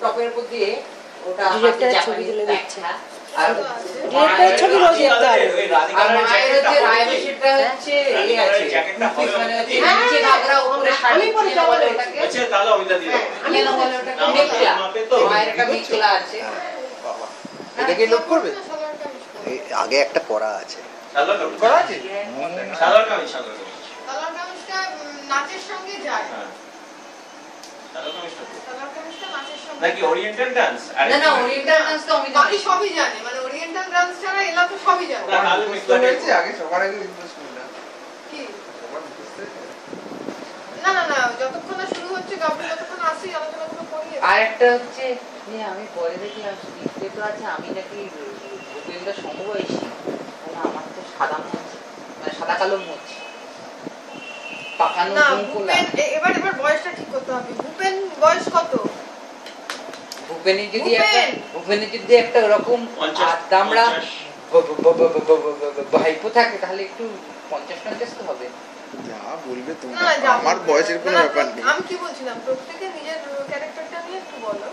টপের উপর দিয়ে ওটা ডিরেক্টরের ছবি তুলে দিচ্ছে আর ডিরেক্টরের ছবি রোজ দেখতে হবে আর মায়ের হচ্ছে রায়বেশিটা হচ্ছে এই আছে মানে নিচে ঘাগরা উপরে শাড়ি পরে বলে ওটাকে আচ্ছা তাহলে অমিতা দিয়ে দাও আমি না বলে ওটাকে মেখলা মায়ের একটা মেখলা আছে এটা কি লোক করবে আগে একটা পড়া আছে সালোয়ার কামিজ পড়া আছে সালোয়ার কামিজ সালোয়ার কামিজটা নাচের সঙ্গে যায় সালোয়ার কামিজটা সালোয়ার কামিজটা নাচের সঙ্গে নাকি ওরিয়েন্টাল ডান্স না না ওরিয়েন্টাল ডান্স তো আমি বাকি সবই জানে মানে ওরিয়েন্টাল ডান্স ছাড়া এলা তো সবই জানে না তাহলে মিক্স হয়েছে আগে সবার আগে ইন্টারেস্ট না কি না না না যতক্ষণ না শুরু হচ্ছে গাবু যতক্ষণ আসি আলোচনাগুলো করি আর একটা হচ্ছে যে আমি পরে দেখলাম লিখতে তো আছে আমি নাকি ভূপেন্দ্র সমবয়সী তাহলে আমার তো সাদা মোচ মানে সাদা কালো মোচ পাকানো না মুকুলা এবার বয়সটা ঠিক করতে হবে ভূপেন বয়স কত ভূপেনের যদি একটা ওরকম দামড়া ভাইপো থাকে তাহলে একটু 50-50 তো হবে যা বলবে তুমি আমার বয়সের কোনো ব্যাপার নেই আমি কি বলছিলাম প্রত্যেকে নিজের ক্যারেক্টারটা নিয়ে একটু বলো